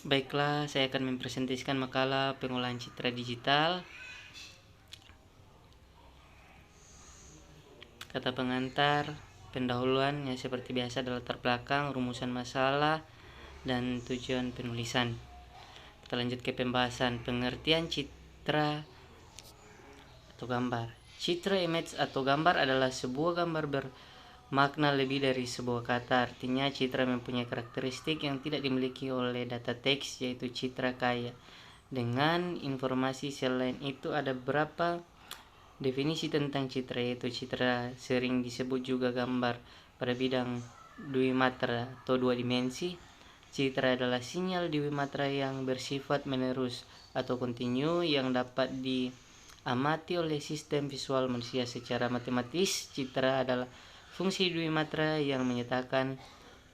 Baiklah, saya akan mempresentasikan makalah pengolahan citra digital. Kata pengantar, pendahuluan yang seperti biasa adalah latar belakang, rumusan masalah, dan tujuan penulisan. Kita lanjut ke pembahasan pengertian citra atau gambar. Citra image atau gambar adalah sebuah gambar bermakna lebih dari sebuah kata. Artinya citra mempunyai karakteristik yang tidak dimiliki oleh data teks, yaitu citra kaya dengan informasi. Selain itu ada beberapa definisi tentang citra, yaitu citra sering disebut juga gambar pada bidang dwimatra atau dua dimensi. Citra adalah sinyal dwimatra yang bersifat menerus atau kontinu yang dapat diamati oleh sistem visual manusia secara matematis. Citra adalah fungsi dwimatra yang menyatakan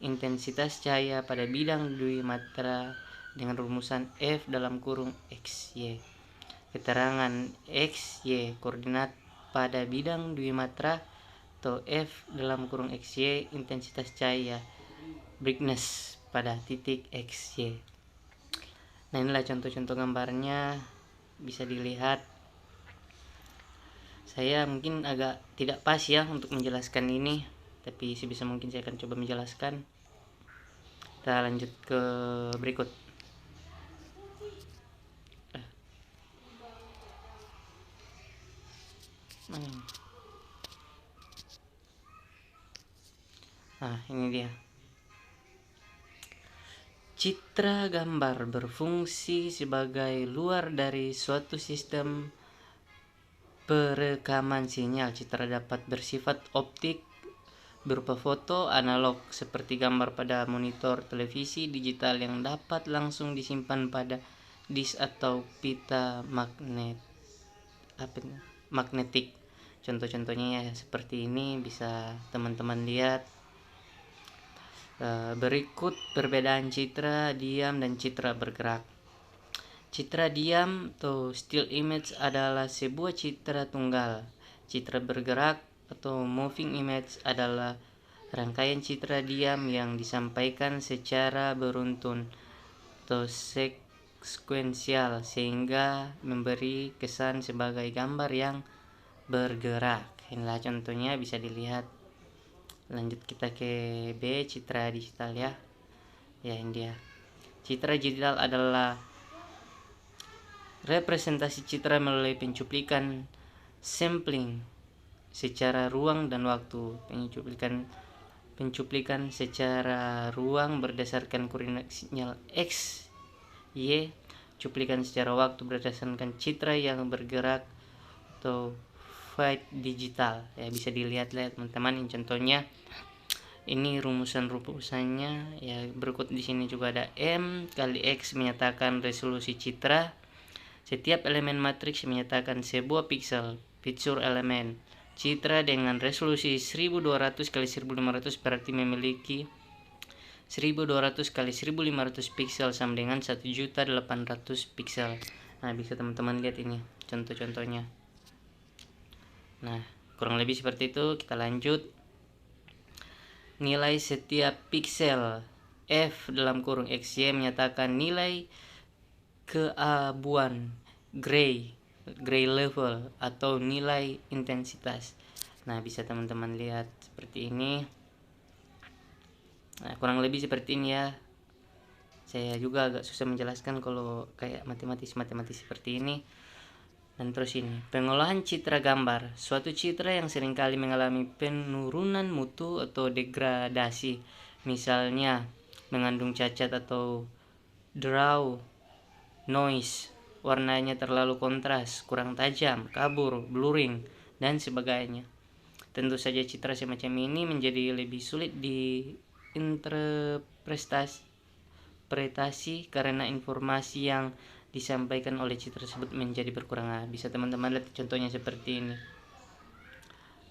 intensitas cahaya pada bidang dwimatra dengan rumusan F dalam kurung X, Y. Keterangan X, Y koordinat pada bidang dwimatra atau F dalam kurung X, Y intensitas cahaya brightness pada titik X, Y. Nah, inilah contoh-contoh gambarnya, bisa dilihat. Saya mungkin agak tidak pas ya untuk menjelaskan ini, tapi sebisa mungkin saya akan coba menjelaskan. Kita lanjut ke berikut. Nah, ini dia. Citra gambar berfungsi sebagai luar dari suatu sistem perekaman sinyal. Citra dapat bersifat optik berupa foto analog seperti gambar pada monitor televisi digital yang dapat langsung disimpan pada disk atau pita magnetik. Contoh-contohnya ya seperti ini, bisa teman-teman lihat. Berikut perbedaan citra diam dan citra bergerak. Citra diam atau still image adalah sebuah citra tunggal. Citra bergerak atau moving image adalah rangkaian citra diam yang disampaikan secara beruntun atau sekuensial sehingga memberi kesan sebagai gambar yang bergerak. Inilah contohnya, bisa dilihat. Lanjut kita ke B, citra digital ya. Ya, ini dia. Citra digital adalah representasi citra melalui pencuplikan sampling secara ruang dan waktu. Pencuplikan secara ruang berdasarkan koordinat sinyal X, Y. Cuplikan secara waktu berdasarkan citra yang bergerak atau fade digital. Ya, bisa dilihat teman-teman. Ini contohnya. Ini rumusannya ya, berikut di sini juga ada M kali X menyatakan resolusi citra. Setiap elemen matriks menyatakan sebuah pixel, feature element. Citra dengan resolusi 1200 kali 1500 berarti memiliki 1200 kali 1500 pixel sama dengan 1.800 pixel. Nah, bisa teman-teman lihat ini contoh-contohnya. Nah, kurang lebih seperti itu. Kita lanjut. Nilai setiap pixel F dalam kurung XY menyatakan nilai keabuan gray level atau nilai intensitas. Nah, bisa teman-teman lihat seperti ini. Nah, kurang lebih seperti ini ya. Saya juga agak susah menjelaskan kalau kayak matematis seperti ini. Dan terus ini, pengolahan citra gambar. Suatu citra yang seringkali mengalami penurunan mutu atau degradasi, misalnya mengandung cacat atau draw, noise, warnanya terlalu kontras, kurang tajam, kabur, blurring, dan sebagainya. Tentu saja citra semacam ini menjadi lebih sulit diinterpretasi karena informasi yang disampaikan oleh citra tersebut menjadi berkurang. Bisa teman-teman lihat contohnya seperti ini.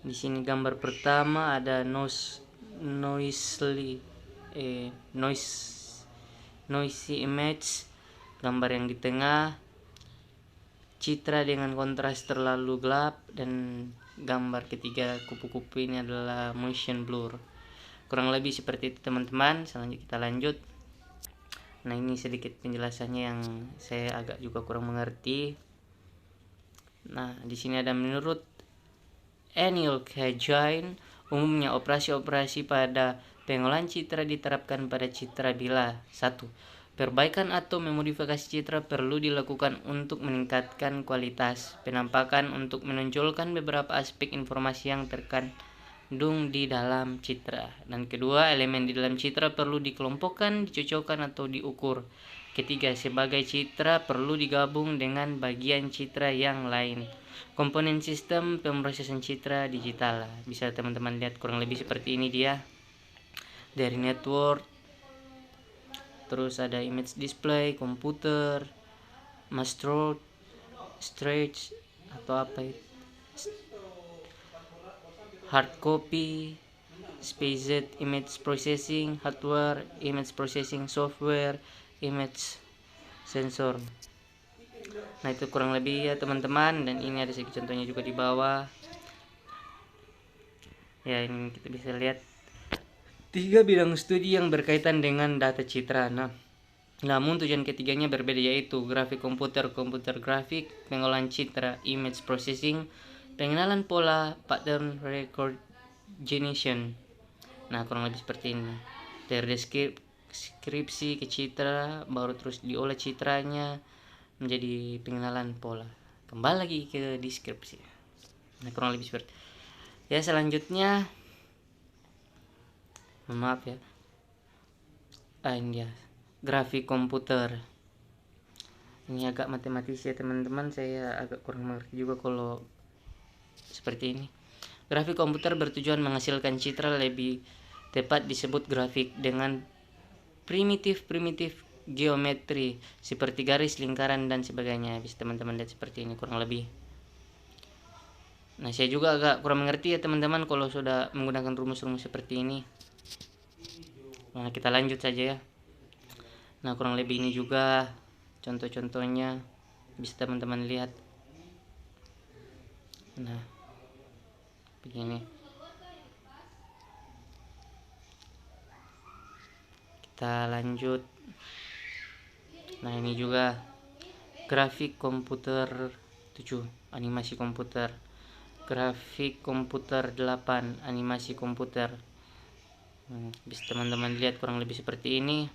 Di sini gambar pertama ada noisy image. Gambar yang di tengah citra dengan kontras terlalu gelap, dan gambar ketiga kupu-kupu ini adalah motion blur. Kurang lebih seperti itu teman-teman. Selanjutnya kita lanjut. Nah, ini sedikit penjelasannya yang saya agak juga kurang mengerti. Nah, di sini ada menurut Anil Kajain, umumnya operasi-operasi pada pengolahan citra diterapkan pada citra bila 1. Perbaikan atau memodifikasi citra perlu dilakukan untuk meningkatkan kualitas penampakan untuk menonjolkan beberapa aspek informasi yang terkandung di dalam citra. Dan kedua, elemen di dalam citra perlu dikelompokkan, dicocokkan atau diukur. Ketiga, sebagai citra perlu digabung dengan bagian citra yang lain. Komponen sistem pemrosesan citra digital. Bisa teman-teman lihat kurang lebih seperti ini dia. Dari network, terus ada image display, komputer, master storage atau apa itu, hard copy, spaced image processing hardware, image processing software, image sensor. Nah, itu kurang lebih ya teman-teman, dan ini ada sedikit contohnya juga di bawah. Ya, ini kita bisa lihat 3 bidang studi yang berkaitan dengan data citra. Nah, namun tujuan ketiganya berbeda, yaitu grafik komputer, komputer grafik, pengolahan citra, image processing, pengenalan pola, pattern recognition. Nah, kurang lebih seperti ini. Dari deskripsi ke citra, baru terus diolah citranya menjadi pengenalan pola. Kembali lagi ke deskripsi. Nah, kurang lebih seperti. Ya, selanjutnya, maaf ya. Ini ya, grafik komputer. Ini agak matematis ya teman-teman, saya agak kurang mengerti juga kalau seperti ini. Grafik komputer bertujuan menghasilkan citra, lebih tepat disebut grafik, dengan primitif geometri seperti garis, lingkaran dan sebagainya. Bisa teman-teman lihat seperti ini kurang lebih. Nah, saya juga agak kurang mengerti ya teman-teman kalau sudah menggunakan rumus-rumus seperti ini. Nah, kita lanjut saja ya. Nah, kurang lebih ini juga contoh-contohnya, bisa teman-teman lihat. Nah, begini. Kita lanjut. Nah, ini juga grafik komputer 7, animasi komputer. Grafik komputer 8, animasi komputer. Bisa teman-teman lihat kurang lebih seperti ini.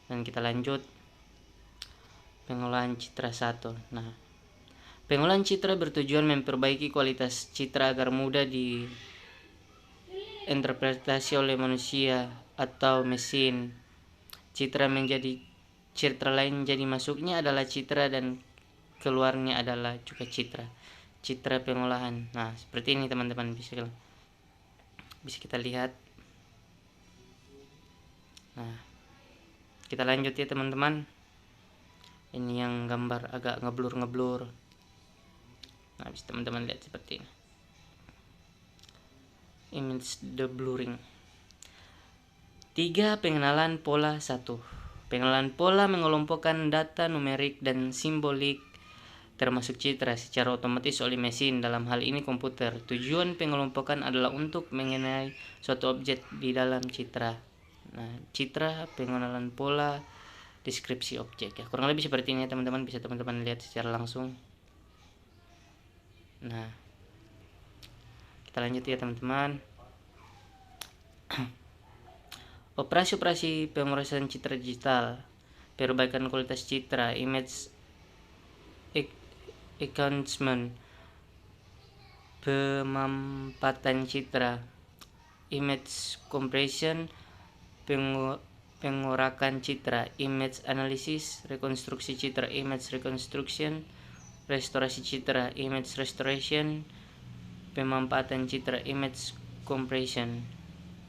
Dan kita lanjut. Pengolahan citra 1. Nah, pengolahan citra bertujuan memperbaiki kualitas citra agar mudah diinterpretasi oleh manusia atau mesin. Citra menjadi citra lain, jadi masuknya adalah citra dan keluarnya adalah juga citra. Citra pengolahan. Nah, seperti ini teman-teman, bisa kita lihat. Nah, kita lanjut ya teman-teman. Ini yang gambar agak ngeblur. Nah, bisa teman-teman lihat seperti ini. Image deblurring. 3. Pengenalan pola 1. Pengenalan pola mengelompokkan data numerik dan simbolik termasuk citra secara otomatis oleh mesin, dalam hal ini komputer. Tujuan pengelompokan adalah untuk mengenai suatu objek di dalam citra. Nah, citra, pengenalan pola, deskripsi objek ya. Kurang lebih seperti ini teman-teman, bisa teman-teman lihat secara langsung. Nah, kita lanjut ya teman-teman. Operasi-operasi pemrosesan citra digital, perbaikan kualitas citra, image enhancement, pemampatan citra, image compression, pengorakan citra, image analysis, rekonstruksi citra, image reconstruction, restorasi citra, image restoration, pemampatan citra, image compression.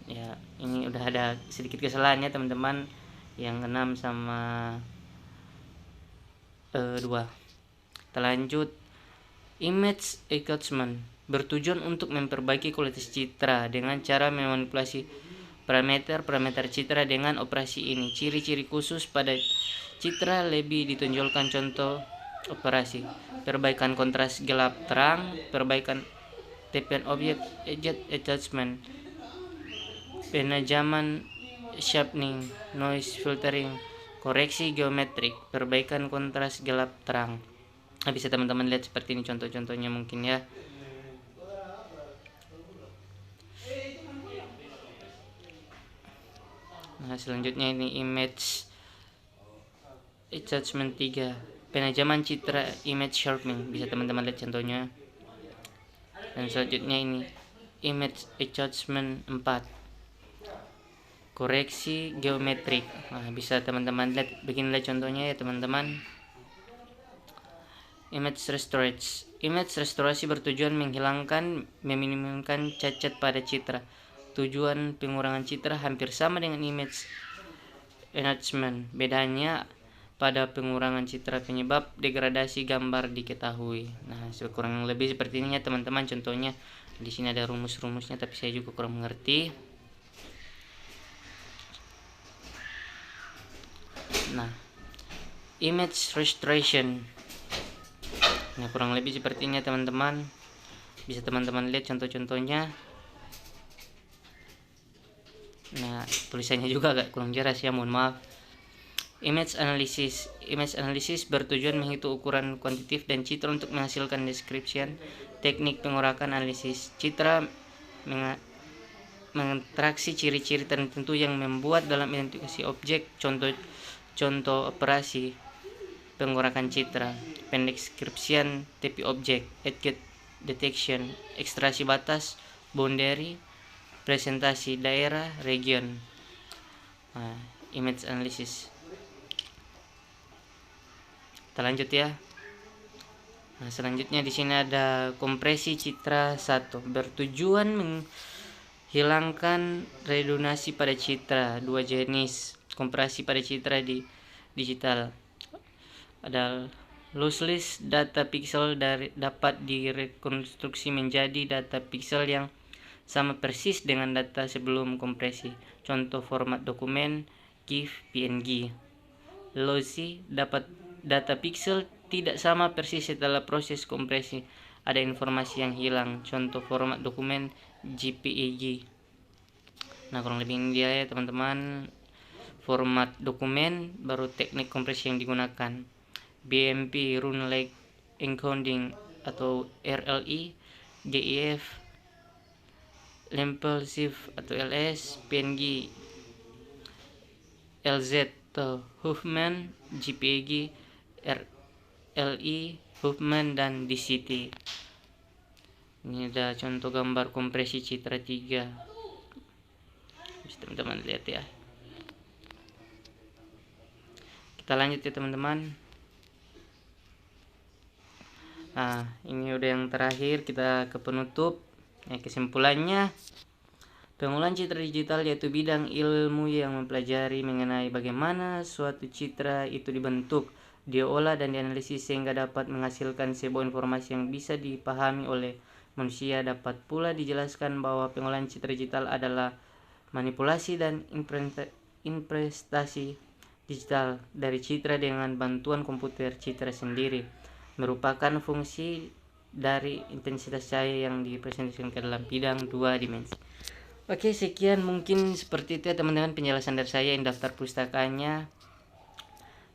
Ya, ini udah ada sedikit kesalahannya teman-teman, yang 6 sama 2. Kita lanjut. Image enhancement bertujuan untuk memperbaiki kualitas citra dengan cara memanipulasi parameter citra dengan operasi ini. Ciri-ciri khusus pada citra lebih ditonjolkan. Contoh operasi: perbaikan kontras gelap terang, perbaikan tepian objek, edge adjustment, penajaman sharpening, noise filtering, koreksi geometrik, perbaikan kontras gelap terang. Nah, bisa teman-teman lihat seperti ini contoh-contohnya mungkin ya. Nah, selanjutnya ini image adjustment 3, penajaman citra image sharpening, bisa teman-teman lihat contohnya. Dan selanjutnya ini image adjustment 4, koreksi geometrik. Nah, bisa teman-teman lihat, beginilah contohnya ya teman-teman. Image restorasi bertujuan menghilangkan, meminimumkan cacat pada citra. Tujuan pengurangan citra hampir sama dengan image enhancement. Bedanya pada pengurangan citra penyebab degradasi gambar diketahui. Nah, kurang lebih seperti ini ya teman-teman contohnya. Di sini ada rumus-rumusnya tapi saya juga kurang mengerti. Nah, image restoration. Nah, kurang lebih sepertinya teman-teman. Bisa teman-teman lihat contoh-contohnya. Nah, tulisannya juga agak kurang jelas ya, mohon maaf. Image analysis bertujuan menghitung ukuran kuantitatif dan citra untuk menghasilkan description. Teknik pengurakan analisis citra menginteraksi ciri-ciri tertentu yang membuat dalam identifikasi objek. Contoh operasi pengurakan citra, pendeskripsian tipe objek, edge detection, ekstraksi batas, boundary, presentasi daerah, region. Nah, image analysis. Kita lanjut ya. Nah, selanjutnya di sini ada kompresi citra 1, bertujuan menghilangkan redundansi pada citra. Dua jenis kompresi pada citra di digital. Ada lossless data pixel dapat direkonstruksi menjadi data pixel yang sama persis dengan data sebelum kompresi. Contoh format dokumen GIF, PNG. Lossy data pixel tidak sama persis setelah proses kompresi. Ada informasi yang hilang. Contoh format dokumen JPEG. Nah, kurang lebih ini dia ya teman-teman. Format dokumen baru teknik kompresi yang digunakan. BMP Rune Lake Encoding atau RLE, GIF, Impulsive atau LS, PNG, LZ atau Huffman, JPEG, RLE, Huffman, dan DCT. Ini ada contoh gambar kompresi citra 3. Bisa teman-teman lihat ya. Kita lanjut ya teman-teman. Nah, ini udah yang terakhir, kita ke penutup. Kesimpulannya, pengolahan citra digital yaitu bidang ilmu yang mempelajari mengenai bagaimana suatu citra itu dibentuk, diolah dan dianalisis sehingga dapat menghasilkan sebuah informasi yang bisa dipahami oleh manusia. Dapat pula dijelaskan bahwa pengolahan citra digital adalah manipulasi dan interpretasi digital dari citra dengan bantuan komputer. Citra sendiri merupakan fungsi dari intensitas cahaya yang dipresentasikan ke dalam bidang 2 dimensi. Oke, sekian mungkin seperti itu ya teman-teman penjelasan dari saya, ini daftar pustakanya.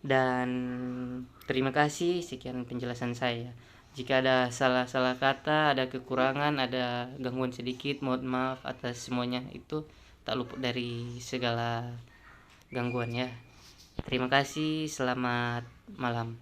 Dan terima kasih, sekian penjelasan saya. Jika ada salah-salah kata, ada kekurangan, ada gangguan sedikit, mohon maaf atas semuanya. Itu tak luput dari segala gangguan ya. Terima kasih, selamat malam.